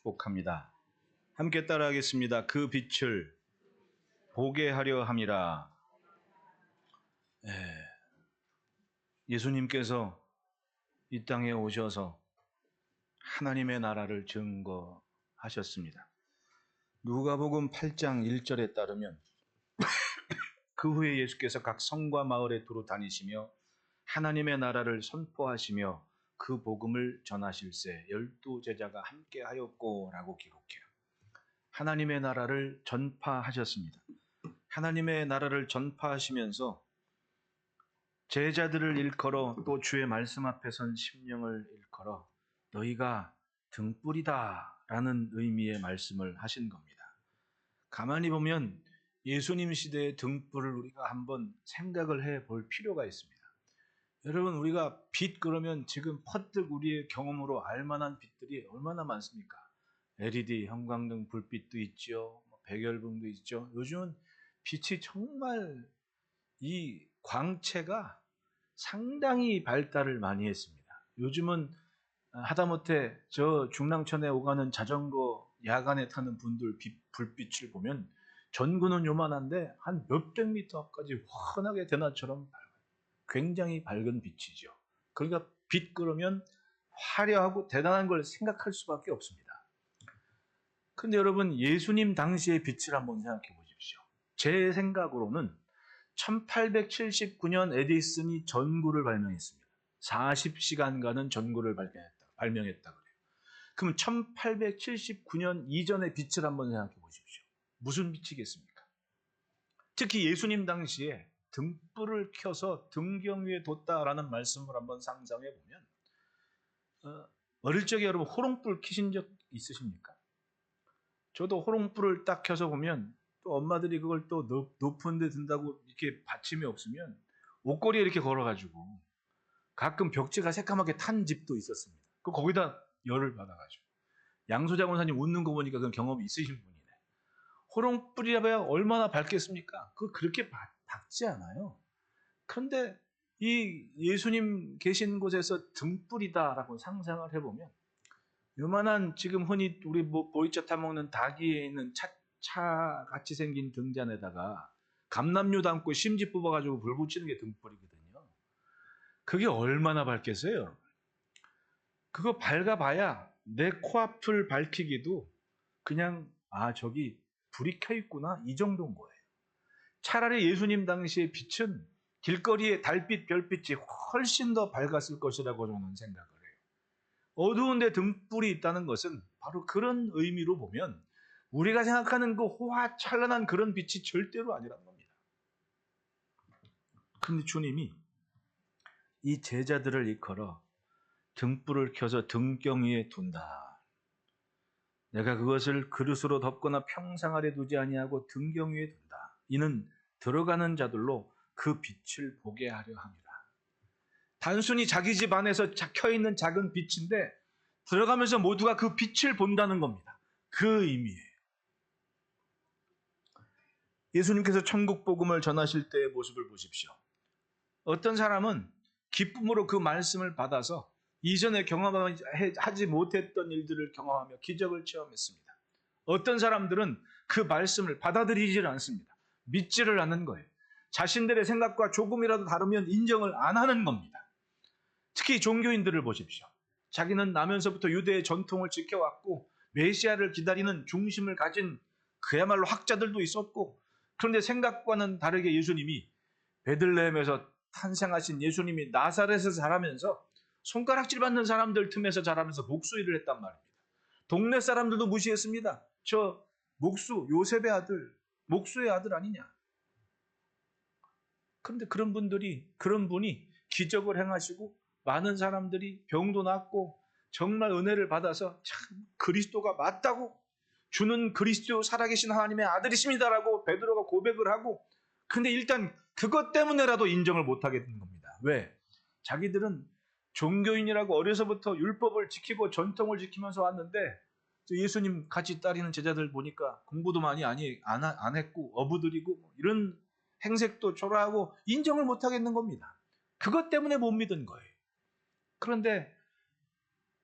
축복합니다. 함께 따라하겠습니다. 그 빛을 보게 하려 함이라. 예수님께서 이 땅에 오셔서 하나님의 나라를 증거하셨습니다. 누가복음 8장 1절에 따르면 그 후에 예수께서 각 성과 마을에 두루 다니시며 하나님의 나라를 선포하시며 그 복음을 전하실세 12 제자가 함께 하였고 라고 기록해요. 하나님의 나라를 전파하셨습니다. 하나님의 나라를 전파하시면서 제자들을 일컬어 또 주의 말씀 앞에 선 심령을 일컬어 너희가 등불이다 라는 의미의 말씀을 하신 겁니다. 가만히 보면 예수님 시대의 등불을 우리가 한번 생각을 해볼 필요가 있습니다. 여러분, 우리가 빛 그러면 지금 퍼뜩 우리의 경험으로 알만한 빛들이 얼마나 많습니까? LED 형광등 불빛도 있죠. 백열등도 있죠. 요즘은 빛이 정말 이 광채가 상당히 발달을 많이 했습니다. 요즘은 하다못해 저 중랑천에 오가는 자전거 야간에 타는 분들 불빛을 보면 전구는 요만한데 한 몇백 미터 앞까지 환하게 대낮처럼 밝아요. 굉장히 밝은 빛이죠. 그러니까 빛 그러면 화려하고 대단한 걸 생각할 수밖에 없습니다. 그런데 여러분, 예수님 당시의 빛을 한번 생각해 보십시오. 제 생각으로는 1879년 에디슨이 전구를 발명했습니다. 40시간간은 전구를 발명했다 그래요. 그럼 1879년 이전의 빛을 한번 생각해 보십시오. 무슨 빛이겠습니까? 특히 예수님 당시에 등불을 켜서 등경 위에 뒀다라는 말씀을 한번 상상해 보면 어릴 적에 여러분 호롱불 켜신 적 있으십니까? 저도 호롱불을 딱 켜서 보면 또 엄마들이 그걸 또 높은 데 든다고 이렇게 받침이 없으면 옷걸이에 이렇게 걸어가지고 가끔 벽지가 새까맣게 탄 집도 있었습니다. 거기다 열을 받아가지고 양소장 원사님 웃는 거 보니까 그런 경험이 있으신 분이네. 호롱불이라봐야 얼마나 밝겠습니까? 그렇게 밝지 않아요. 그런데 이 예수님 계신 곳에서 등불이다라고 상상을 해보면 요만한 지금 흔히 우리 보이차 타먹는 닭이에 있는 차 같이 생긴 등잔에다가 감람류 담고 심지 뽑아가지고 불 붙이는 게 등불이거든요. 그게 얼마나 밝겠어요, 여러분? 그거 밝아봐야 내 코앞을 밝히기도 그냥 저기 불이 켜있구나 이 정도인 거예요. 차라리 예수님 당시의 빛은 길거리의 달빛, 별빛이 훨씬 더 밝았을 것이라고 저는 생각을 해요. 어두운 데 등불이 있다는 것은 바로 그런 의미로 보면 우리가 생각하는 그 호화찬란한 그런 빛이 절대로 아니라는 겁니다. 그런데 주님이 이 제자들을 일컬어 등불을 켜서 등경 위에 둔다. 내가 그것을 그릇으로 덮거나 평상 아래 두지 아니하고 등경 위에 둔다. 이는 들어가는 자들로 그 빛을 보게 하려 함이라. 단순히 자기 집 안에서 켜있는 작은 빛인데 들어가면서 모두가 그 빛을 본다는 겁니다. 그 의미예요. 예수님께서 천국 복음을 전하실 때의 모습을 보십시오. 어떤 사람은 기쁨으로 그 말씀을 받아서 이전에 경험하지 못했던 일들을 경험하며 기적을 체험했습니다. 어떤 사람들은 그 말씀을 받아들이질 않습니다. 믿지를 않는 거예요. 자신들의 생각과 조금이라도 다르면 인정을 안 하는 겁니다. 특히 종교인들을 보십시오. 자기는 나면서부터 유대의 전통을 지켜왔고 메시아를 기다리는 중심을 가진 그야말로 학자들도 있었고, 그런데 생각과는 다르게 예수님이 베들레헴에서 탄생하신 예수님이 나사렛에서 자라면서 손가락질 받는 사람들 틈에서 자라면서 목수일을 했단 말입니다. 동네 사람들도 무시했습니다. 저 목수, 요셉의 아들, 목수의 아들 아니냐. 그런데 그런 분이 기적을 행하시고 많은 사람들이 병도 낫고 정말 은혜를 받아서 참 그리스도가 맞다고, 주는 그리스도 살아계신 하나님의 아들이십니다라고 베드로가 고백을 하고, 근데 일단 그것 때문에라도 인정을 못하게 된 겁니다. 왜? 자기들은 종교인이라고 어려서부터 율법을 지키고 전통을 지키면서 왔는데 예수님 같이 따르는 제자들 보니까 공부도 많이 안 했고 어부들이고 이런 행색도 초라하고 인정을 못하겠는 겁니다. 그것 때문에 못 믿은 거예요. 그런데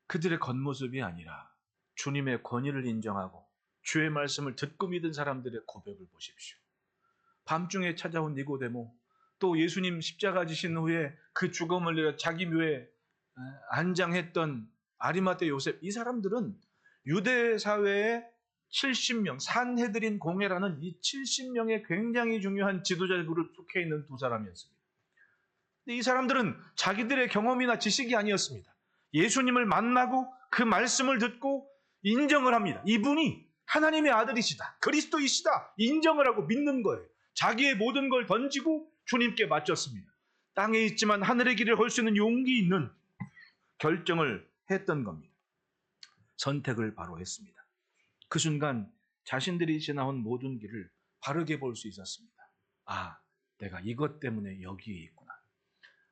그들의 겉모습이 아니라 주님의 권위를 인정하고 주의 말씀을 듣고 믿은 사람들의 고백을 보십시오. 밤중에 찾아온 니고데모, 또 예수님 십자가 지신 후에 그 죽음을 위해 자기 묘에 안장했던 아리마대 요셉, 이 사람들은 유대 사회의 70명, 산헤드린 공회라는 이 70명의 굉장히 중요한 지도자 그룹 속해 있는 두 사람이었습니다. 근데 이 사람들은 자기들의 경험이나 지식이 아니었습니다. 예수님을 만나고 그 말씀을 듣고 인정을 합니다. 이분이 하나님의 아들이시다, 그리스도이시다 인정을 하고 믿는 거예요. 자기의 모든 걸 던지고 주님께 바쳤습니다. 땅에 있지만 하늘의 길을 걸 수 있는 용기 있는 결정을 했던 겁니다. 선택을 바로 했습니다. 그 순간 자신들이 지나온 모든 길을 바르게 볼 수 있었습니다. 아, 내가 이것 때문에 여기에 있구나.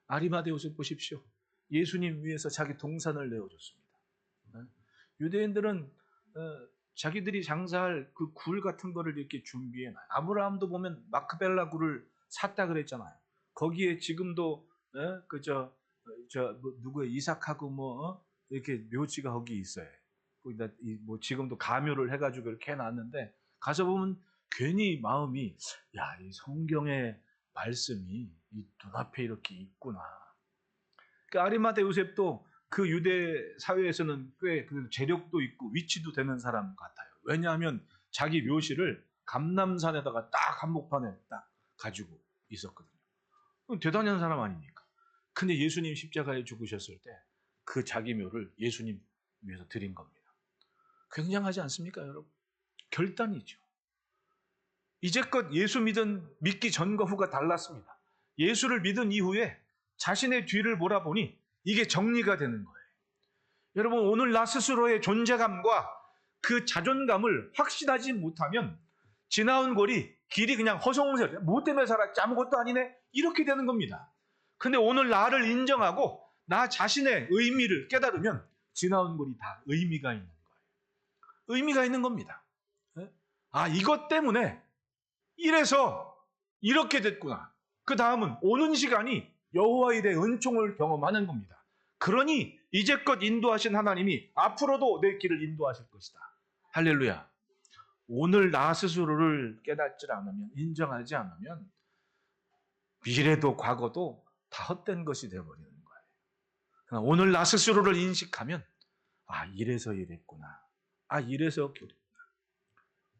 아리마대 요셉 보십시오. 예수님 위해서 자기 동산을 내어줬습니다. 유대인들은 자기들이 장사할 그 굴 같은 거를 이렇게 준비해놔요. 아브라함도 보면 마크벨라 굴을 샀다 그랬잖아요. 거기에 지금도 누구의 이삭하고 이렇게 묘지가 거기 있어요. 거기다 지금도 가묘를 해가지고 이렇게 해놨는데 가서 보면 괜히 마음이 이 성경의 말씀이 이 눈앞에 이렇게 있구나. 그러니까 아리마대 요셉도 그 유대 사회에서는 꽤 재력도 있고 위치도 되는 사람 같아요. 왜냐하면 자기 묘실을 감람산에다가 딱 한복판에 딱 가지고 있었거든요. 대단한 사람 아닙니까? 근데 예수님 십자가에 죽으셨을 때 그 자기 묘를 예수님 위해서 드린 겁니다. 굉장하지 않습니까, 여러분? 결단이죠. 이제껏 예수 믿기 전과 후가 달랐습니다. 예수를 믿은 이후에 자신의 뒤를 몰아보니 이게 정리가 되는 거예요. 여러분, 오늘 나 스스로의 존재감과 그 자존감을 확신하지 못하면 지나온 길이 그냥 허송세월, 뭐 때문에 살았지, 아무것도 아니네, 이렇게 되는 겁니다. 근데 오늘 나를 인정하고 나 자신의 의미를 깨달으면 지나온 길이 다 의미가 있는 거예요. 의미가 있는 겁니다. 이것 때문에 이래서 이렇게 됐구나. 그 다음은 오는 시간이 여호와 일의 은총을 경험하는 겁니다. 그러니 이제껏 인도하신 하나님이 앞으로도 내 길을 인도하실 것이다. 할렐루야. 오늘 나 스스로를 깨닫지 않으면, 인정하지 않으면 미래도 과거도 다 헛된 것이 되어버리는 거예요. 그러나 오늘 나 스스로를 인식하면 이래서 이랬구나. 이래서 그랬구나.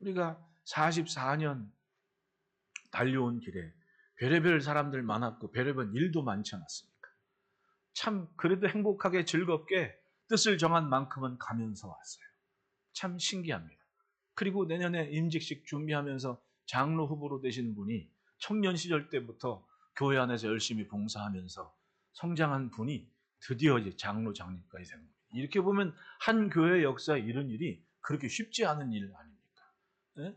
우리가 44년 달려온 길에 별의별 사람들 많았고 별의별 일도 많지 않았습니까? 참 그래도 행복하게 즐겁게 뜻을 정한 만큼은 가면서 왔어요. 참 신기합니다. 그리고 내년에 임직식 준비하면서 장로 후보로 되신 분이 청년 시절 때부터 교회 안에서 열심히 봉사하면서 성장한 분이 드디어 이제 장로 장립까지 된 겁니다. 이렇게 보면 한 교회 역사에 이런 일이 그렇게 쉽지 않은 일 아닙니까? 네?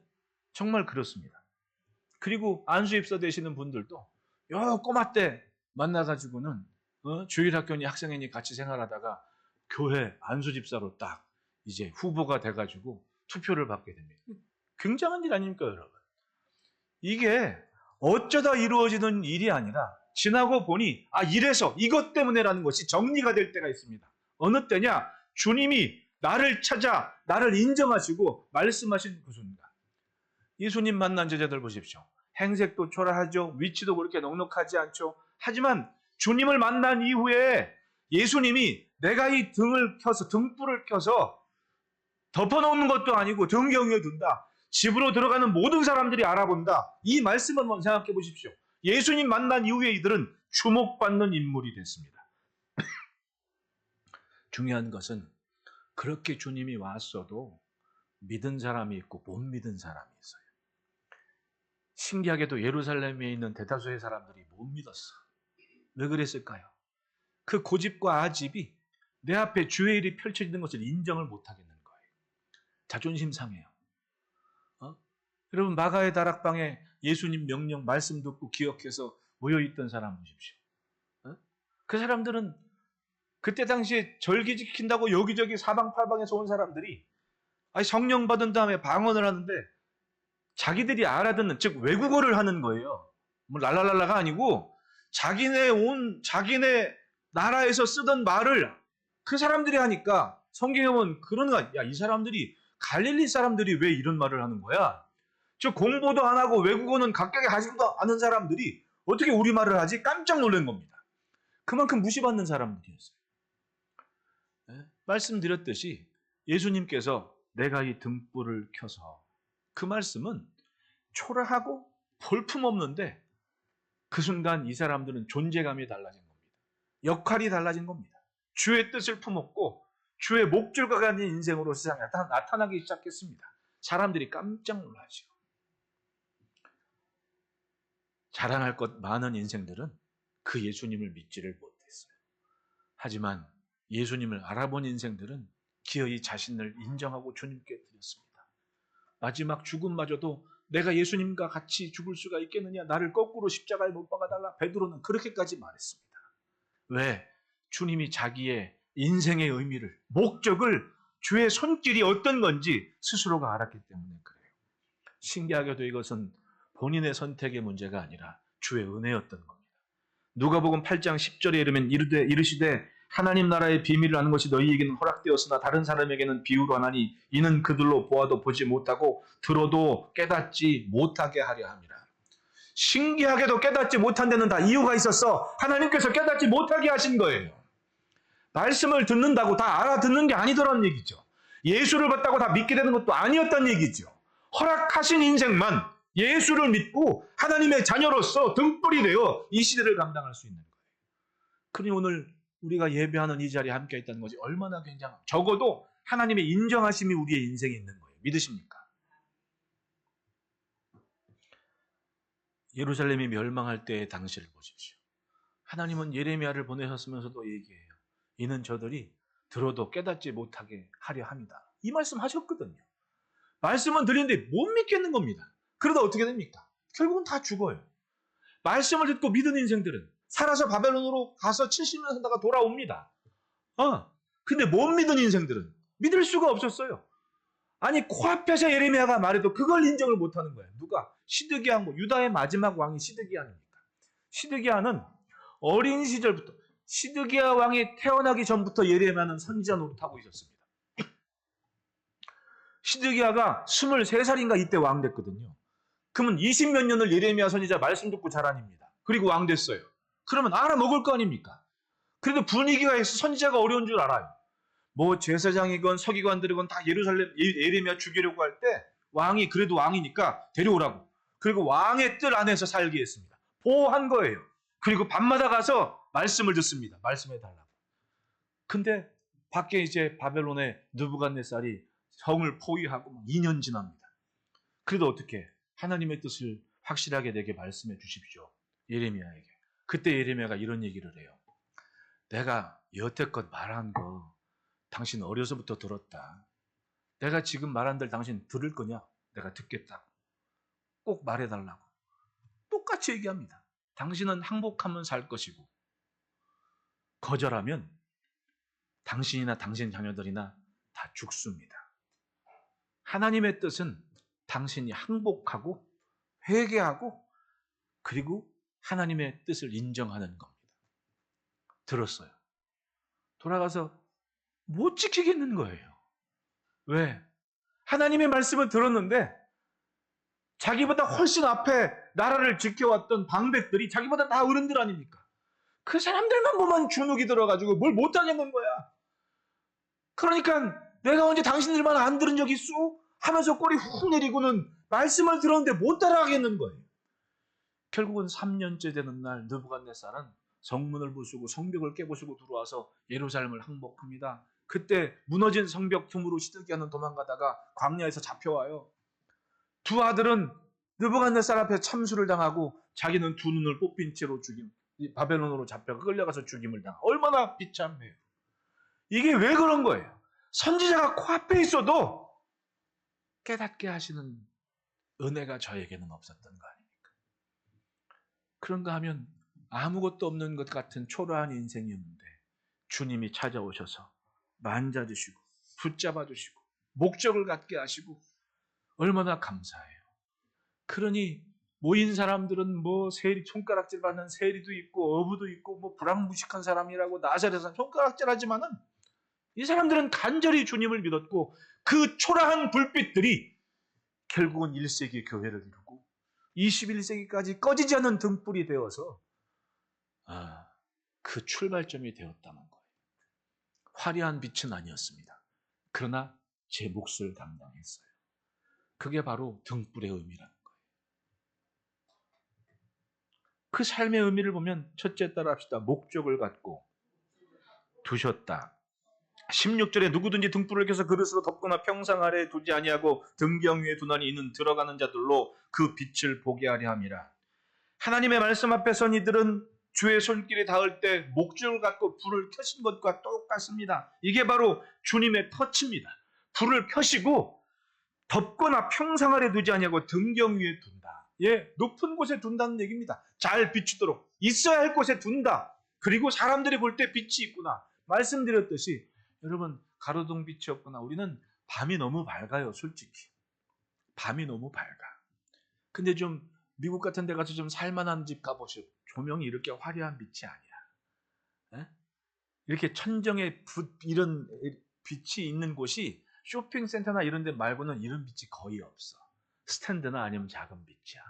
정말 그렇습니다. 그리고 안수 입사 되시는 분들도 꼬마 때 만나가지고는 주일학교니 학생회니 같이 생활하다가 교회 안수 집사로 딱 이제 후보가 돼가지고 투표를 받게 됩니다. 굉장한 일 아닙니까, 여러분? 이게 어쩌다 이루어지는 일이 아니라 지나고 보니 이래서 이것 때문에라는 것이 정리가 될 때가 있습니다. 어느 때냐? 주님이 나를 찾아 나를 인정하시고 말씀하신 그 순간. 예수님 만난 제자들 보십시오. 행색도 초라하죠. 위치도 그렇게 넉넉하지 않죠. 하지만 주님을 만난 이후에 예수님이 내가 이 등불을 켜서 덮어놓는 것도 아니고 등경에 둔다. 집으로 들어가는 모든 사람들이 알아본다. 이 말씀을 한번 생각해 보십시오. 예수님 만난 이후에 이들은 주목받는 인물이 됐습니다. 중요한 것은 그렇게 주님이 왔어도 믿은 사람이 있고 못 믿은 사람이 있어요. 신기하게도 예루살렘에 있는 대다수의 사람들이 못 믿었어. 왜 그랬을까요? 그 고집과 아집이 내 앞에 주의 일이 펼쳐지는 것을 인정을 못하겠는 거예요. 자존심 상해요. 여러분, 마가의 다락방에 예수님 명령 말씀 듣고 기억해서 모여있던 사람 보십시오. 그 사람들은 그때 당시에 절기 지킨다고 여기저기 사방팔방에서 온 사람들이 성령 받은 다음에 방언을 하는데 자기들이 알아듣는, 즉 외국어를 하는 거예요. 뭐 랄랄랄라가 아니고 자기네 나라에서 쓰던 말을 그 사람들이 하니까 성경에 보면 그런가, 야, 이 사람들이, 갈릴리 사람들이 왜 이런 말을 하는 거야? 저 공부도 안 하고 외국어는 각각의 하지도 않은 사람들이 어떻게 우리말을 하지? 깜짝 놀란 겁니다. 그만큼 무시받는 사람들이었어요. 네? 말씀드렸듯이 예수님께서 내가 이 등불을 켜서, 그 말씀은 초라하고 볼품없는데 그 순간 이 사람들은 존재감이 달라진 겁니다. 역할이 달라진 겁니다. 주의 뜻을 품었고 주의 목줄과 같은 인생으로 세상에 나타나기 시작했습니다. 사람들이 깜짝 놀라죠. 자랑할 것 많은 인생들은 그 예수님을 믿지를 못했어요. 하지만 예수님을 알아본 인생들은 기어이 자신을 인정하고 주님께 드렸습니다. 마지막 죽음마저도 내가 예수님과 같이 죽을 수가 있겠느냐, 나를 거꾸로 십자가에 못 박아달라. 베드로는 그렇게까지 말했습니다. 왜? 주님이 자기의 인생의 의미를, 목적을, 주의 손길이 어떤 건지 스스로가 알았기 때문에 그래요. 신기하게도 이것은 본인의 선택의 문제가 아니라 주의 은혜였던 겁니다. 누가복음 8장 10절에 이르면 이르시되 하나님 나라의 비밀을 아는 것이 너희에게는 허락되었으나 다른 사람에게는 비유로 하나니 이는 그들로 보아도 보지 못하고 들어도 깨닫지 못하게 하려 함이라. 신기하게도 깨닫지 못한 데는 다 이유가 있었어. 하나님께서 깨닫지 못하게 하신 거예요. 말씀을 듣는다고 다 알아듣는 게 아니더라는 얘기죠. 예수를 받다고 다 믿게 되는 것도 아니었다는 얘기죠. 허락하신 인생만 예수를 믿고 하나님의 자녀로서 등불이 되어 이 시대를 감당할 수 있는 거예요. 그러니 오늘 우리가 예배하는 이 자리에 함께 있다는 것이 얼마나 굉장한, 적어도 하나님의 인정하심이 우리의 인생에 있는 거예요. 믿으십니까? 예루살렘이 멸망할 때의 당시를 보십시오. 하나님은 예레미야를 보내셨으면서도 얘기해요. 이는 저들이 들어도 깨닫지 못하게 하려 합니다. 이 말씀 하셨거든요. 말씀은 들리는데 못 믿겠는 겁니다. 그러다 어떻게 됩니까? 결국은 다 죽어요. 말씀을 듣고 믿은 인생들은 살아서 바벨론으로 가서 70년 살다가 돌아옵니다. 근데 못 믿은 인생들은 믿을 수가 없었어요. 아니, 코앞에서 예레미야가 말해도 그걸 인정을 못하는 거예요. 누가? 시드기야, 유다의 마지막 왕이 시드기야입니까? 시드기야는 어린 시절부터, 시드기야 왕이 태어나기 전부터 예레미야는 선지자 노릇하고 있었습니다. 시드기야가 23살인가 이때 왕 됐거든요. 그러면 20몇 년을 예레미야 선지자 말씀 듣고 자란입니다. 그리고 왕 됐어요. 그러면 알아먹을 거 아닙니까? 그래도 분위기가 있어 선지자가 어려운 줄 알아요. 뭐 제사장이건 서기관들이건 다 예루살렘 예레미야 죽이려고 할 때 왕이 그래도 왕이니까 데려오라고. 그리고 왕의 뜰 안에서 살게 했습니다. 보호한 거예요. 그리고 밤마다 가서 말씀을 듣습니다. 말씀해달라고. 근데 밖에 이제 바벨론의 느부갓네살이 성을 포위하고 2년 지납니다. 그래도 어떻게? 하나님의 뜻을 확실하게 내게 말씀해 주십시오. 예레미야에게. 그때 예레미야가 이런 얘기를 해요. 내가 여태껏 말한 거 당신 어려서부터 들었다. 내가 지금 말한 들 당신 들을 거냐? 내가 듣겠다. 꼭 말해달라고. 똑같이 얘기합니다. 당신은 항복하면 살 것이고 거절하면 당신이나 당신 자녀들이나 다 죽습니다. 하나님의 뜻은 당신이 항복하고 회개하고 그리고 하나님의 뜻을 인정하는 겁니다. 들었어요. 돌아가서 못 지키겠는 거예요. 왜? 하나님의 말씀을 들었는데 자기보다 훨씬 앞에 나라를 지켜왔던 방백들이 자기보다 다 어른들 아닙니까? 그 사람들만 보면 주눅이 들어가지고 뭘 못하겠는 거야. 그러니까 내가 언제 당신들만 안 들은 적 있어? 하면서 꼬리 훅 내리고는 말씀을 들었는데 못 따라가겠는 거예요. 결국은 3년째 되는 날 느부갓네살은 성문을 부수고 성벽을 깨부수고 들어와서 예루살렘을 항복합니다. 그때 무너진 성벽 틈으로 시드기야는 도망가다가 광야에서 잡혀와요. 두 아들은 느부갓네살 앞에 참수를 당하고 자기는 두 눈을 뽑힌 채로 바벨론으로 잡혀 끌려가서 죽임을 당하. 얼마나 비참해요. 이게 왜 그런 거예요? 선지자가 코앞에 있어도 깨닫게 하시는 은혜가 저에게는 없었던 거 아닙니까? 그런가 하면 아무것도 없는 것 같은 초라한 인생이었는데 주님이 찾아오셔서 만져주시고 붙잡아주시고 목적을 갖게 하시고 얼마나 감사해요. 그러니 모인 사람들은 뭐 손가락질 받는 세리도 있고 어부도 있고 뭐 불황무식한 사람이라고 나사렛에서 손가락질 하지만은 이 사람들은 간절히 주님을 믿었고 그 초라한 불빛들이 결국은 1세기 교회를 이루고 21세기까지 꺼지지 않는 등불이 되어서 그 출발점이 되었다는 거예요. 화려한 빛은 아니었습니다. 그러나 제 몫을 감당했어요. 그게 바로 등불의 의미라는 거예요. 그 삶의 의미를 보면 첫째 따라 합시다. 목적을 갖고 두셨다. 16절에 누구든지 등불을 켜서 그릇으로 덮거나 평상 아래에 두지 아니하고 등경 위에 두나니 이는 들어가는 자들로 그 빛을 보게 하려 함이라. 하나님의 말씀 앞에 선 이들은 주의 손길에 닿을 때 목적을 갖고 불을 켜신 것과 똑같습니다. 이게 바로 주님의 터치입니다. 불을 켜시고 덮거나 평상 아래 두지 아니하고 등경 위에 둔다. 예, 높은 곳에 둔다는 얘기입니다. 잘 비추도록 있어야 할 곳에 둔다. 그리고 사람들이 볼 때 빛이 있구나. 말씀드렸듯이 여러분 가로등 빛이 없구나. 우리는 밤이 너무 밝아요. 솔직히 밤이 너무 밝아. 근데 좀 미국 같은 데 가서 좀 살만한 집 가보시오. 조명이 이렇게 화려한 빛이 아니야. 에? 이렇게 천정에 이런 빛이 있는 곳이 쇼핑센터나 이런 데 말고는 이런 빛이 거의 없어. 스탠드나 아니면 작은 빛이야.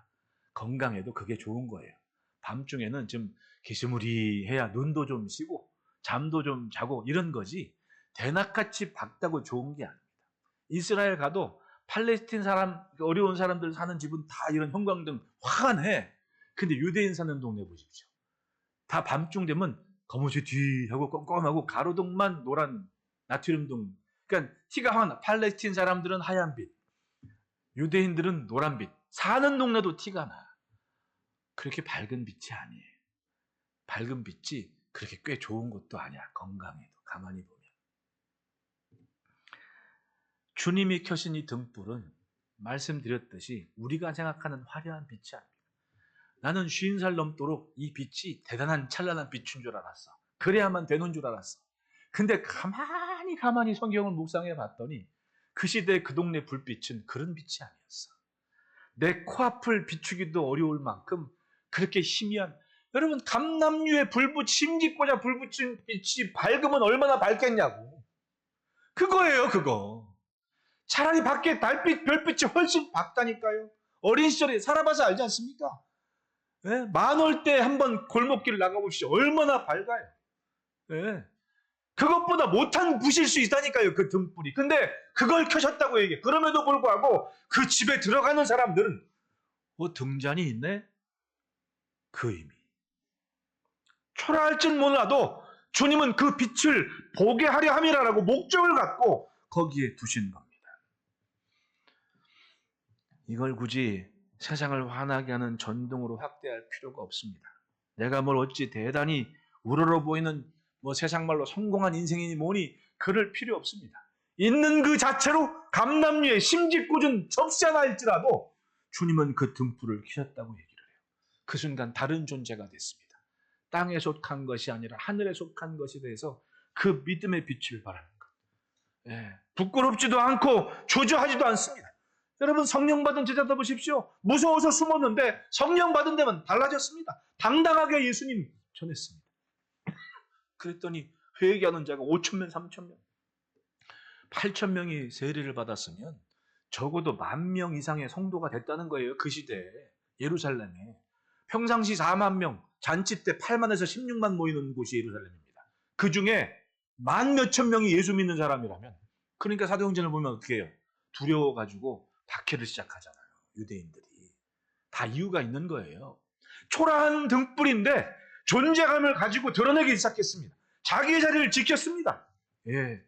건강에도 그게 좋은 거예요. 밤중에는 좀 게스무리해야 눈도 좀 쉬고 잠도 좀 자고 이런 거지 대낮같이 밝다고 좋은 게 아닙니다. 이스라엘 가도 팔레스틴 사람, 어려운 사람들 사는 집은 다 이런 형광등 환해. 근데 유대인 사는 동네 보십시오. 다 밤중 되면 거무시 뒤하고 껌껌하고 가로등만 노란 나트륨등. 그러니까 티가 확 팔레스틴 사람들은 하얀 빛, 유대인들은 노란 빛. 사는 동네도 티가 나. 그렇게 밝은 빛이 아니에요. 밝은 빛이 그렇게 꽤 좋은 것도 아니야. 건강에도 가만히 보면. 주님이 켜신 이 등불은 말씀드렸듯이 우리가 생각하는 화려한 빛이 아닙니다. 나는 50살 넘도록 이 빛이 대단한 찬란한 빛인 줄 알았어. 그래야만 되는 줄 알았어. 근데 가만히 성경을 묵상해 봤더니 그 시대 그 동네 불빛은 그런 빛이 아니었어. 내 코앞을 비추기도 어려울 만큼 그렇게 희미한, 여러분 감남류에 심지고자 불 붙인 빛이 밝으면 얼마나 밝겠냐고. 그거예요, 그거. 차라리 밖에 달빛, 별빛이 훨씬 밝다니까요. 어린 시절에 살아봐서 알지 않습니까? 예? 만올 때 한번 골목길 나가보시죠. 얼마나 밝아요. 예? 그것보다 못한 부실 수 있다니까요, 그 등불이. 근데 그걸 켜셨다고 얘기해. 그럼에도 불구하고 그 집에 들어가는 사람들은 등잔이 있네? 그 의미. 초라할 줄 몰라도 주님은 그 빛을 보게 하려 함이라고 목적을 갖고 거기에 두신 겁니다. 이걸 굳이 세상을 화나게 하는 전등으로 확대할 필요가 없습니다. 내가 뭘 어찌 대단히 우러러 보이는 세상 말로 성공한 인생이니 뭐니 그럴 필요 없습니다. 있는 그 자체로 감남류에 심지꾸준 접시 하나일지라도 주님은 그 등불을 켜셨다고 얘기를 해요. 그 순간 다른 존재가 됐습니다. 땅에 속한 것이 아니라 하늘에 속한 것이 돼서 그 믿음의 빛을 발하는 것. 예, 부끄럽지도 않고 조조하지도 않습니다. 여러분 성령 받은 제자들 보십시오. 무서워서 숨었는데 성령 받은 데만 달라졌습니다. 당당하게 예수님 전했습니다. 그랬더니 회개하는 자가 5,000명, 3,000명, 8,000명이 세례를 받았으면 적어도 10,000명 이상의 성도가 됐다는 거예요. 그 시대에 예루살렘에. 평상시 4만 명, 잔치 때 8만에서 16만 모이는 곳이 예루살렘입니다. 그 중에 10,000 몇천 명이 예수 믿는 사람이라면, 그러니까 사도행전을 보면 어떻게 해요? 두려워가지고 박해를 시작하잖아요. 유대인들이. 다 이유가 있는 거예요. 초라한 등불인데 존재감을 가지고 드러내기 시작했습니다. 자기의 자리를 지켰습니다. 예.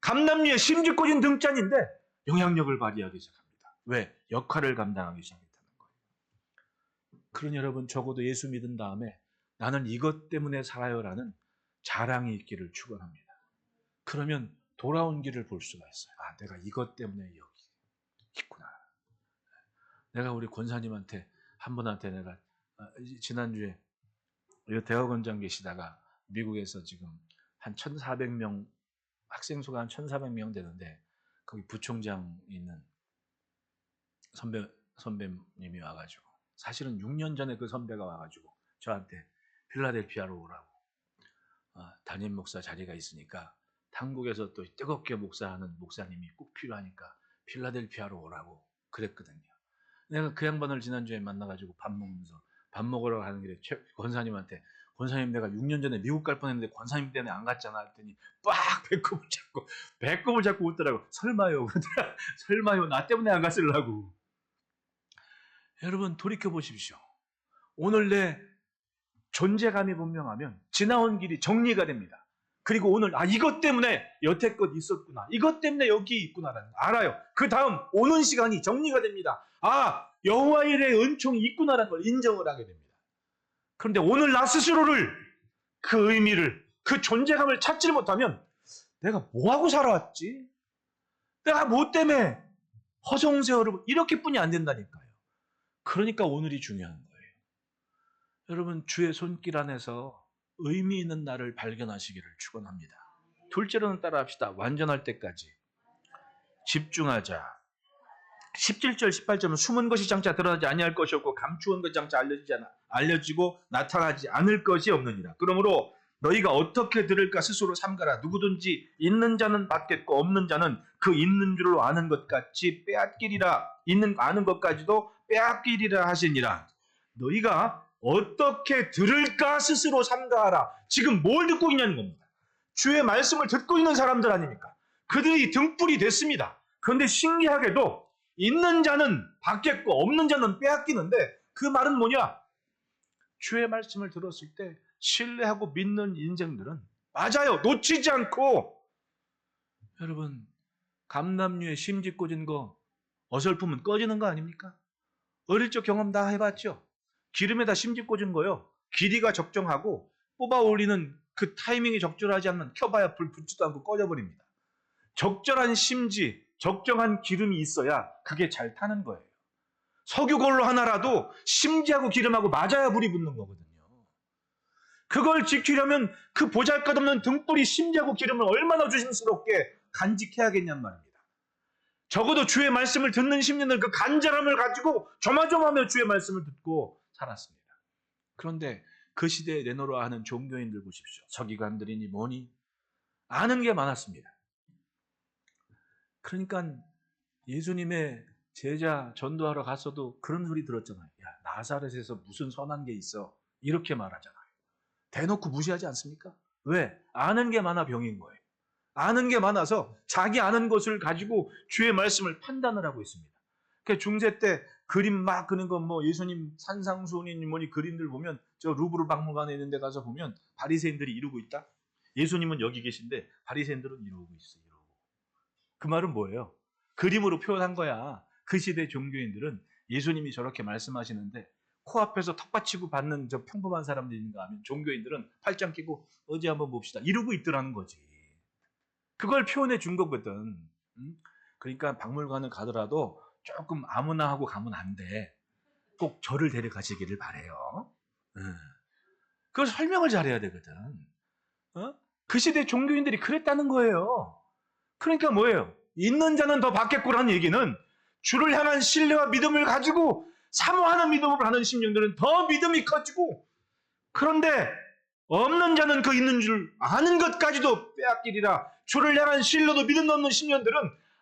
감남리에 심지꽂인 등잔인데 영향력을 발휘하기 시작합니다. 왜? 역할을 감당하기 시작했다는 거예요. 그러니 여러분 적어도 예수 믿은 다음에 나는 이것 때문에 살아요라는 자랑이 있기를 축원합니다. 그러면 돌아온 길을 볼 수가 있어요. 아, 내가 이것 때문에 여기 있구나. 내가 우리 권사님한테 한 분한테 내가 지난주에 대학원장 계시다가 미국에서 지금 한 1,400명 학생 수가 한 1,400명 되는데 거기 부총장 있는 선배님이 와가지고 사실은 6년 전에 그 선배가 와가지고 저한테 필라델피아로 오라고 담임 목사 자리가 있으니까 한국에서 또 뜨겁게 목사하는 목사님이 꼭 필요하니까 필라델피아로 오라고 그랬거든요. 내가 그 양반을 지난주에 만나가지고 밥 먹으면서 밥 먹으러 가는 길에 권사님한테 권사님 내가 6년 전에 미국 갈 뻔했는데 권사님 때문에 안 갔잖아 했더니 빡 배꼽을 잡고 웃더라고. 설마요 그러더라. 설마요 나 때문에 안 갔으려고. 여러분 돌이켜 보십시오. 오늘 내 존재감이 분명하면 지나온 길이 정리가 됩니다. 그리고 오늘 이것 때문에 여태껏 있었구나. 이것 때문에 여기 있구나라는 거 알아요. 그 다음 오는 시간이 정리가 됩니다. 여호와 일의 은총이 있구나라는 걸 인정을 하게 됩니다. 그런데 오늘 나 스스로를 그 의미를 그 존재감을 찾지 못하면 내가 뭐하고 살아왔지? 내가 뭐 때문에 허송세월을 이렇게뿐이 안 된다니까요. 그러니까 오늘이 중요한 거예요. 여러분 주의 손길 안에서 의미 있는 나를 발견하시기를 축원합니다. 둘째로는 따라합시다. 완전할 때까지 집중하자. 17절 18절은 숨은 것이 장차 드러나지 아니할 것이 없고 감추은 것이 장차 알려지고 나타나지 않을 것이 없느니라. 그러므로 너희가 어떻게 들을까 스스로 삼가라. 누구든지 있는 자는 받겠고 없는 자는 그 있는 줄로 아는 것 같이 빼앗기리라. 아는 것까지도 빼앗기리라 하시니라. 너희가 어떻게 들을까 스스로 삼가하라. 지금 뭘 듣고 있냐는 겁니다. 주의 말씀을 듣고 있는 사람들 아닙니까? 그들이 등불이 됐습니다. 그런데 신기하게도 있는 자는 받겠고 없는 자는 빼앗기는데 그 말은 뭐냐? 주의 말씀을 들었을 때 신뢰하고 믿는 인생들은 맞아요. 놓치지 않고 여러분 감람류에 심지 꽂은 거 어설프면 꺼지는 거 아닙니까? 어릴 적 경험 다 해봤죠? 기름에다 심지 꽂은 거요. 길이가 적정하고 뽑아 올리는 그 타이밍이 적절하지 않으면 켜봐야 불 붙지도 않고 꺼져버립니다. 적절한 심지, 적정한 기름이 있어야 그게 잘 타는 거예요. 석유골로 하나라도 심지하고 기름하고 맞아야 불이 붙는 거거든요. 그걸 지키려면 그 보잘것없는 등불이 심지하고 기름을 얼마나 조심스럽게 간직해야겠냔 말입니다. 적어도 주의 말씀을 듣는 10년을 그 간절함을 가지고 조마조마하며 주의 말씀을 듣고 살았습니다. 그런데 그 시대에 내노라 하는 종교인들 보십시오. 서기관들이니 뭐니 아는 게 많았습니다. 그러니까 예수님의 제자 전도하러 갔어도 그런 소리 들었잖아요. 야, 나사렛에서 무슨 선한 게 있어. 이렇게 말하잖아요. 대놓고 무시하지 않습니까? 왜? 아는 게 많아 병인 거예요. 아는 게 많아서 자기 아는 것을 가지고 주의 말씀을 판단을 하고 있습니다. 그 중세 때 그림 막 그는 거 뭐 예수님 산상수훈이니 뭐니 그림들 보면 저 루브르 박물관에 있는 데 가서 보면 바리새인들이 이루고 있다. 예수님은 여기 계신데 바리새인들은 이루고 있어. 그 말은 뭐예요? 그림으로 표현한 거야. 그 시대 종교인들은 예수님이 저렇게 말씀하시는데 코앞에서 턱받치고 받는 저 평범한 사람들인가 하면 종교인들은 팔짱 끼고 어디 한번 봅시다. 이러고 있더라는 거지. 그걸 표현해 준 거거든. 그러니까 박물관을 가더라도 조금 아무나 하고 가면 안 돼. 꼭 저를 데려가시기를 바래요. 그걸 설명을 잘해야 되거든. 그 시대 종교인들이 그랬다는 거예요. 그러니까 뭐예요? 있는 자는 더 받겠구라는 얘기는 주를 향한 신뢰와 믿음을 가지고 사모하는 믿음을 하는 심령들은 더 믿음이 커지고 그런데 없는 자는 그 있는 줄 아는 것까지도 빼앗기리라. 주를 향한 신뢰도 믿음 없는 심령들은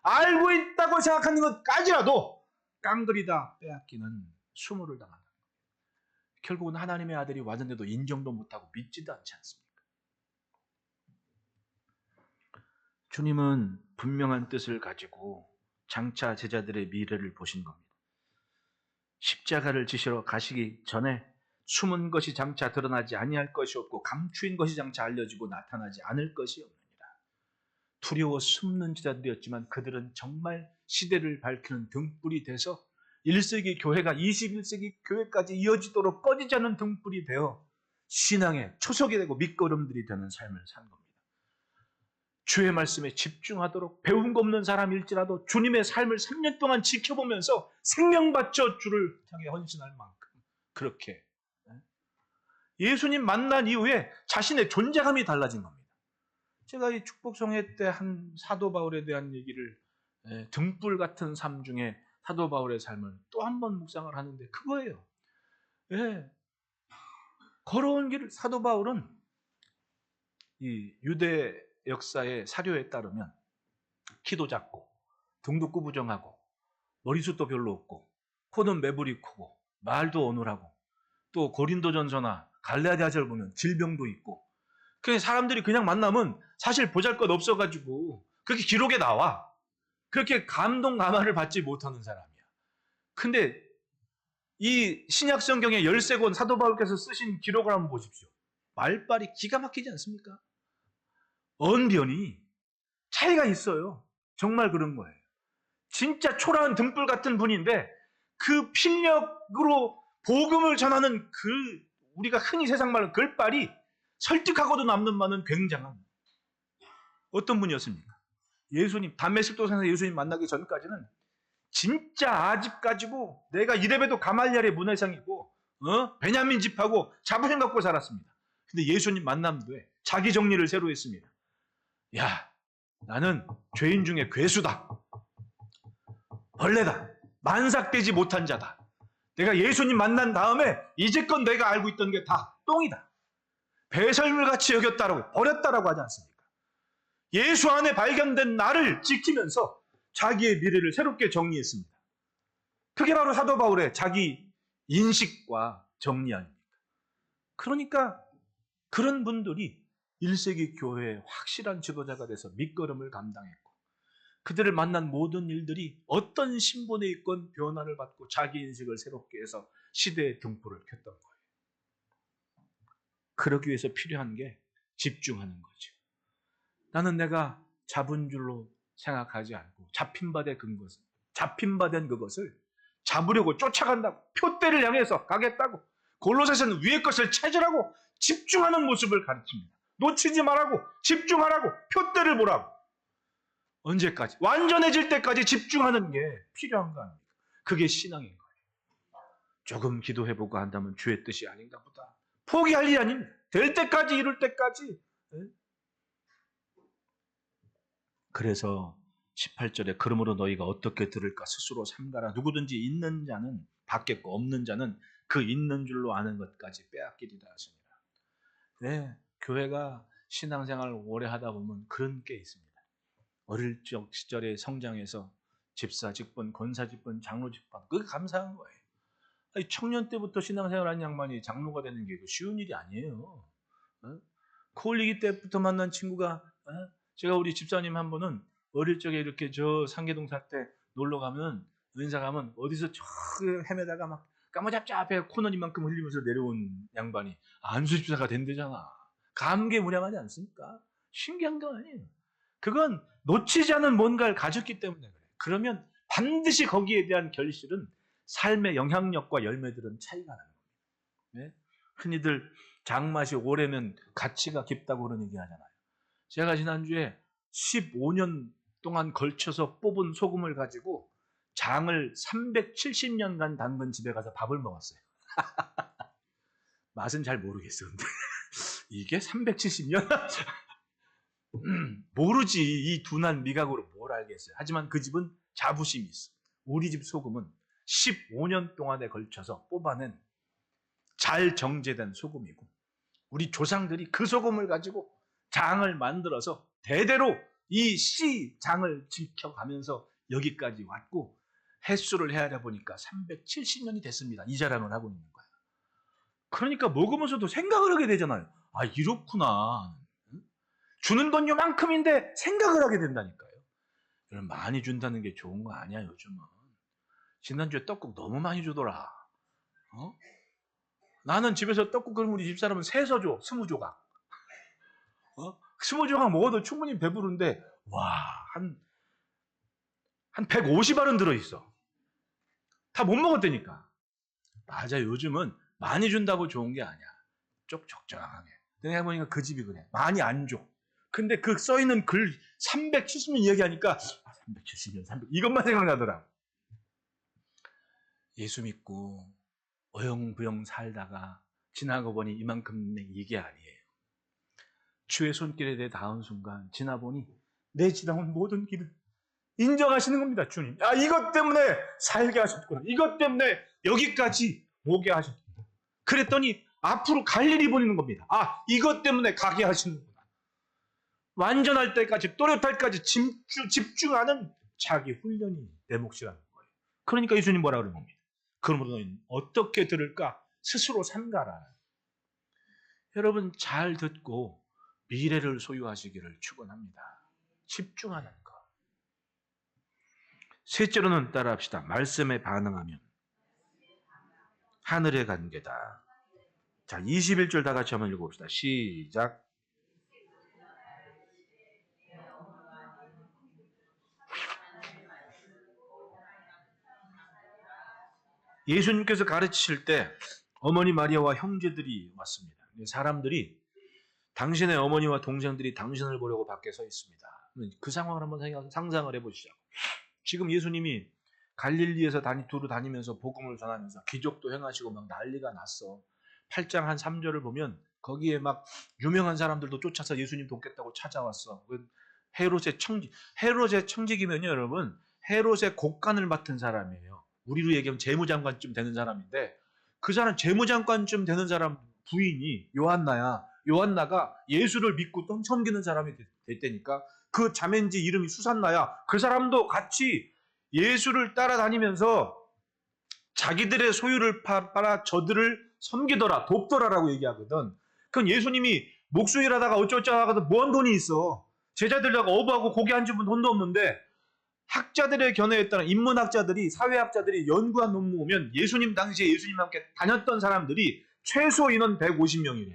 알고 있다고 생각하는 것까지라도 깡그리다 빼앗기는 수모를 당한다. 결국은 하나님의 아들이 왔는데도 인정도 못하고 믿지도 않지 않습니까? 주님은 분명한 뜻을 가지고 장차 제자들의 미래를 보신 겁니다. 십자가를 지시러 가시기 전에 숨은 것이 장차 드러나지 아니할 것이 없고 감추인 것이 장차 알려지고 나타나지 않을 것이 없느니라. 두려워 숨는 제자들이었지만 그들은 정말 시대를 밝히는 등불이 돼서 1세기 교회가 21세기 교회까지 이어지도록 꺼지지 않는 등불이 되어 신앙의 초석이 되고 밑거름들이 되는 삶을 산 겁니다. 주의 말씀에 집중하도록 배운 거 없는 사람일지라도 주님의 삶을 3년 동안 지켜보면서 생명 바쳐 주를 향해 헌신할 만큼 그렇게 예수님 만난 이후에 자신의 존재감이 달라진 겁니다. 제가 이 축복성회 때 한 사도 바울에 대한 얘기를 등불 같은 삶 중에 사도 바울의 삶을 또 한 번 묵상을 하는데 그거예요. 걸어온 길을 사도 바울은 이 유대 역사의 사료에 따르면 키도 작고 등도 꾸부정하고 머리숱도 별로 없고 코는 매부리 크고 말도 어눌하고 또 고린도전서나 갈라디아서를 보면 질병도 있고 그래서 사람들이 그냥 만나면 사실 보잘것 없어가지고 그렇게 기록에 나와. 그렇게 감동 감화를 받지 못하는 사람이야. 근데 이 신약 성경의 13권 사도 바울께서 쓰신 기록을 한번 보십시오. 말빨이 기가 막히지 않습니까? 언변이 차이가 있어요. 정말 그런 거예요. 진짜 초라한 등불 같은 분인데 그 필력으로 복음을 전하는 그 우리가 흔히 세상 말로 글빨이 설득하고도 남는 많은 굉장한 어떤 분이었습니까? 예수님, 담메색 도상에서 예수님 만나기 전까지는 진짜 아직까지고 내가 이래봬도 가말리엘의 문화상이고 베냐민 집하고 자부심 갖고 살았습니다. 근데 예수님 만남 뒤에 자기 정리를 새로 했습니다. 야, 나는 죄인 중에 괴수다. 벌레다. 만삭되지 못한 자다. 내가 예수님 만난 다음에 이제껏 내가 알고 있던 게 다 똥이다. 배설물같이 여겼다라고 버렸다라고 하지 않습니까? 예수 안에 발견된 나를 지키면서 자기의 미래를 새롭게 정리했습니다. 그게 바로 사도 바울의 자기 인식과 정리 아닙니까? 그러니까 그런 분들이 1세기 교회의 확실한 지도자가 돼서 밑거름을 감당했고 그들을 만난 모든 일들이 어떤 신분에 있건 변화를 받고 자기 인식을 새롭게 해서 시대의 등불을 켰던 거예요. 그러기 위해서 필요한 게 집중하는 거죠. 나는 내가 잡은 줄로 생각하지 않고 잡힌 바 된 그것을 잡으려고 쫓아간다고 표대를 향해서 가겠다고 골로새서는 위의 것을 찾으라고 집중하는 모습을 가르칩니다. 놓치지 말라고 집중하라고 표대를 보라고 언제까지? 완전해질 때까지 집중하는 게 필요한 거 아닙니까? 그게 신앙인 거예요. 조금 기도해보고 한다면 주의 뜻이 아닌가 보다. 포기할 일이 아닙니다. 될 때까지 이룰 때까지. 그래서 18절에 그러므로 너희가 어떻게 들을까 스스로 삼가라. 누구든지 있는 자는 받겠고 없는 자는 그 있는 줄로 아는 것까지 빼앗기리라 하시니라. 네, 교회가 신앙생활을 오래 하다 보면 그런 게 있습니다. 어릴 적 시절에 성장해서 집사 직분, 권사 직분, 장로 직분 그게 감사한 거예요. 아니, 청년 때부터 신앙생활하는 양반이 장로가 되는 게 쉬운 일이 아니에요. 코올리기 때부터 만난 친구가 제가 우리 집사님 한 분은 어릴 적에 이렇게 저 상계동 살 때 놀러 가면 은사 가면 어디서 저 헤매다가 막 까무잡잡해 코너니 만큼 흘리면서 내려온 양반이 안수 집사가 된대잖아. 감개무량하지 않습니까? 신기한 거 아니에요. 그건 놓치지 않은 뭔가를 가졌기 때문에 그래요. 그러면 반드시 거기에 대한 결실은 삶의 영향력과 열매들은 차이가 나는 겁니다. 네? 흔히들 장맛이 오래면 가치가 깊다고 그런 얘기 하잖아요. 제가 지난주에 15년 동안 걸쳐서 뽑은 소금을 가지고 장을 370년간 담근 집에 가서 밥을 먹었어요. 맛은 잘 모르겠어. 근데 이게 370년? 모르지. 이 둔한 미각으로 뭘 알겠어요. 하지만 그 집은 자부심이 있어. 우리 집 소금은 15년 동안에 걸쳐서 뽑아낸 잘 정제된 소금이고 우리 조상들이 그 소금을 가지고 장을 만들어서 대대로 이 씨 장을 지켜가면서 여기까지 왔고 횟수를 헤아려 보니까 370년이 됐습니다. 이 자랑을 하고 있는 거야. 그러니까 먹으면서도 생각을 하게 되잖아요. 아, 이렇구나. 주는 건 요만큼인데 생각을 하게 된다니까요. 여러분, 많이 준다는 게 좋은 거 아니야, 요즘은. 지난주에 떡국 너무 많이 주더라. 나는 집에서 떡국 그러면 우리 집사람은 세서 줘. 20조각. 20조각 먹어도 충분히 배부른데 와, 한 150알은 들어있어. 다 못 먹었다니까. 맞아, 요즘은 많이 준다고 좋은 게 아니야. 쪽 적정하게. 내가 해보니까 그 집이 그래. 많이 안 줘. 근데 그 써있는 글 370년 이야기하니까 370년, 300 이것만 생각나더라. 예수 믿고 어영부영 살다가 지나고 보니 이만큼 이게 아니에요. 주의 손길에 대해 닿은 순간 지나보니 내 지나온 모든 길을 인정하시는 겁니다. 주님. 아, 이것 때문에 살게 하셨구나. 이것 때문에 여기까지 오게 하셨구나. 그랬더니 앞으로 갈 일이 보이는 겁니다. 아, 이것 때문에 가게 하시는구나. 완전할 때까지, 또렷할 때까지 집중하는 자기 훈련이 내 몫이라는 거예요. 그러니까 예수님 뭐라 그러는 겁니다. 그러므로 너희는 어떻게 들을까? 스스로 삼가라. 여러분 잘 듣고 미래를 소유하시기를 축원합니다. 집중하는 것. 셋째로는 따라합시다. 말씀에 반응하면 하늘의 관계다. 자, 21절 다 같이 한번 읽어봅시다. 시작. 예수님께서 가르치실 때 어머니 마리아와 형제들이 왔습니다. 사람들이 당신의 어머니와 동생들이 당신을 보려고 밖에 서 있습니다. 그 상황을 한번 상상을 해보시죠. 지금 예수님이 갈릴리에서 두루 다니면서 복음을 전하면서 기적도 행하시고 막 난리가 났어. 8장 한 3절을 보면 거기에 막 유명한 사람들도 쫓아서 예수님 돕겠다고 찾아왔어. 헤롯의 청직이면요, 여러분, 헤롯의 곡간을 맡은 사람이에요. 우리로 얘기하면 재무장관쯤 되는 사람인데, 그 사람 재무장관쯤 되는 사람 부인이 요한나야. 요한나가 예수를 믿고 섬기는 사람이 됐다니까. 그 자매인지 이름이 수산나야. 그 사람도 같이 예수를 따라다니면서 자기들의 소유를 팔아 저들을 섬기더라, 돕더라라고 얘기하거든. 그건 예수님이 목수일하다가 어쩌고저쩌고 하거든. 뭐한 돈이 있어. 제자들하고 어부하고 고기 한 줍은 돈도 없는데, 학자들의 견해에 따라 인문학자들이, 사회학자들이 연구한 논문 보면 예수님 당시에 예수님과 함께 다녔던 사람들이 최소 인원 150명이래.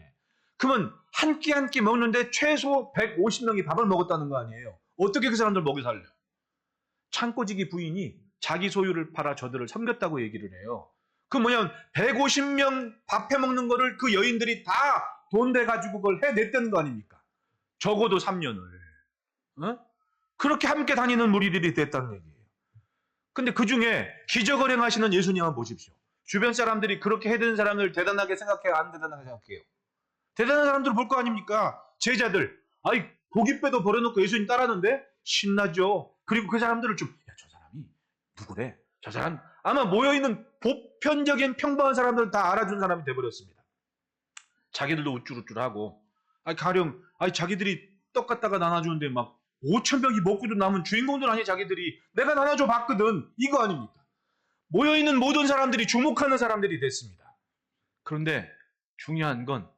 그러면 한 끼 한 끼 먹는데 최소 150명이 밥을 먹었다는 거 아니에요. 어떻게 그 사람들 먹여 살려? 창고지기 부인이 자기 소유를 팔아 저들을 섬겼다고 얘기를 해요. 그 뭐냐면 150명 밥 해먹는 거를 그 여인들이 다 돈 대가지고 그걸 해냈다는 거 아닙니까? 적어도 3년을. 어? 그렇게 함께 다니는 무리들이 됐다는 얘기예요. 근데 그 중에 기적을 행하시는 예수님 한번 보십시오. 주변 사람들이 그렇게 해야 되는 사람을 대단하게 생각해요? 안 대단하게 생각해요? 대단한 사람들을 볼 거 아닙니까? 제자들. 아이, 고깃배도 버려놓고 예수님 따랐는데 신나죠. 그리고 그 사람들을 좀, 야, 저 사람이 누구래? 저 사람 아마 모여있는 보편적인 평범한 사람들은 다 알아준 사람이 돼버렸습니다. 자기들도 우쭐우쭐하고, 가령 자기들이 떡 갖다가 나눠주는데 막 5,000명이 먹고도 남은 주인공들 아니, 자기들이 내가 나눠줘 봤거든, 이거 아닙니까? 모여있는 모든 사람들이 주목하는 사람들이 됐습니다. 그런데 중요한 건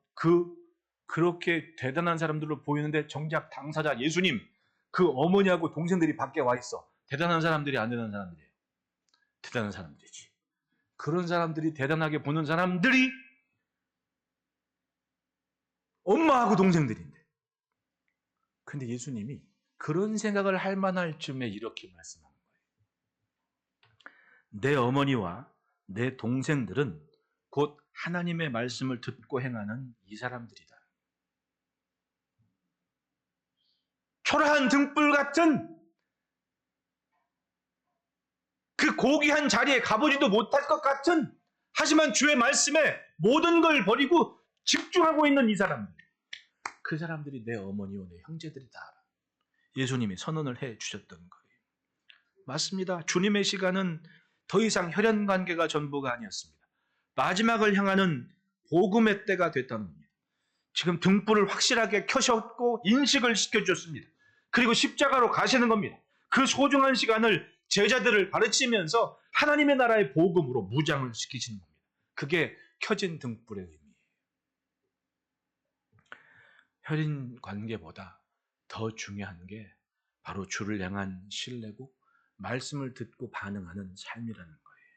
그렇게 대단한 사람들로 보이는데 정작 당사자 예수님, 그 어머니하고 동생들이 밖에 와 있어. 대단한 사람들이 안 대단한 사람들이에요. 대단한 사람들이지. 그런 사람들이 대단하게 보는 사람들이 엄마하고 동생들인데. 근데 예수님이 그런 생각을 할 만할 쯤에 이렇게 말씀하는 거예요. 내 어머니와 내 동생들은 곧 하나님의 말씀을 듣고 행하는 이 사람들이다. 초라한 등불 같은 그 고귀한 자리에 가보지도 못할 것 같은, 하지만 주의 말씀에 모든 걸 버리고 집중하고 있는 이 사람들, 그 사람들이 내 어머니와 내 형제들이다. 예수님이 선언을 해 주셨던 거예요. 맞습니다. 주님의 시간은 더 이상 혈연관계가 전부가 아니었습니다. 마지막을 향하는 복음의 때가 됐다는 겁니다. 지금 등불을 확실하게 켜셨고 인식을 시켜주셨습니다. 그리고 십자가로 가시는 겁니다. 그 소중한 시간을 제자들을 가르치면서 하나님의 나라의 복음으로 무장을 시키시는 겁니다. 그게 켜진 등불의 의미예요. 혈연 관계보다 더 중요한 게 바로 주를 향한 신뢰고 말씀을 듣고 반응하는 삶이라는 거예요.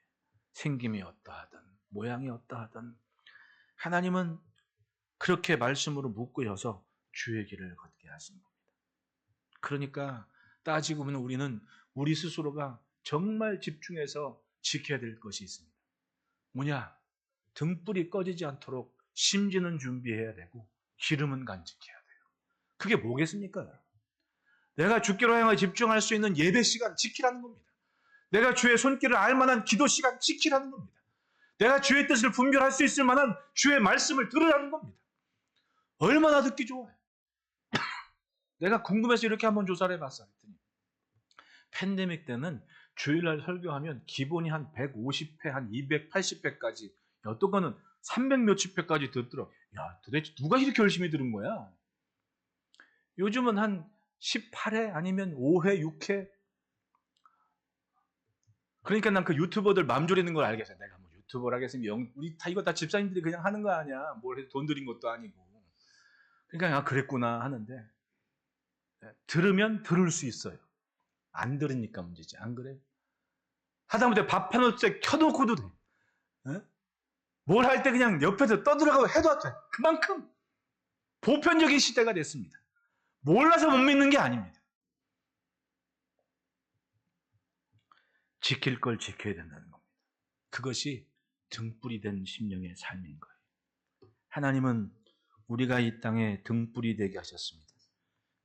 생김이 어떠하든 모양이 어떠하든 하나님은 그렇게 말씀으로 묶으셔서 주의 길을 걷게 하신 겁니다. 그러니까 따지고 보면 우리는 우리 스스로가 정말 집중해서 지켜야 될 것이 있습니다. 뭐냐? 등불이 꺼지지 않도록 심지는 준비해야 되고 기름은 간직해야 돼요. 그게 뭐겠습니까? 내가 주께로 향해 집중할 수 있는 예배 시간 지키라는 겁니다. 내가 주의 손길을 알 만한 기도 시간 지키라는 겁니다. 내가 주의 뜻을 분별할 수 있을 만한 주의 말씀을 들으라는 겁니다. 얼마나 듣기 좋아요. 내가 궁금해서 이렇게 한번 조사를 해봤어요. 팬데믹 때는 주일날 설교하면 기본이 한 150회, 한 280회까지, 어떤 거는 300 몇십 회까지 듣더라고요. 야, 도대체 누가 이렇게 열심히 들은 거야? 요즘은 한 18회 아니면 5회, 6회. 그러니까 난 그 유튜버들 맘 졸이는 걸 알겠어요. 내가 뭐 유튜버를 하겠으면 우리 다 이거 다 집사님들이 그냥 하는 거 아니야. 뭘 해도 돈 들인 것도 아니고. 그러니까 아 그랬구나 하는데 들으면 들을 수 있어요. 안 들으니까 문제지. 안 그래요? 하다못해 밥 한 옷에 켜놓고도 돼. 뭘 할 때 그냥 옆에서 떠들어가고 해도 돼. 그만큼 보편적인 시대가 됐습니다. 몰라서 못 믿는 게 아닙니다. 지킬 걸 지켜야 된다는 겁니다. 그것이 등불이 된 심령의 삶인 거예요. 하나님은 우리가 이 땅에 등불이 되게 하셨습니다.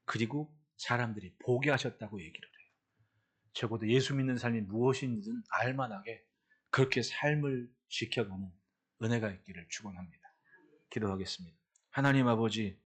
그리고 사람들이 보게 하셨다고 얘기를 해요. 적어도 예수 믿는 삶이 무엇인지는 알만하게 그렇게 삶을 지켜가는 은혜가 있기를 축원합니다. 기도하겠습니다. 하나님 아버지,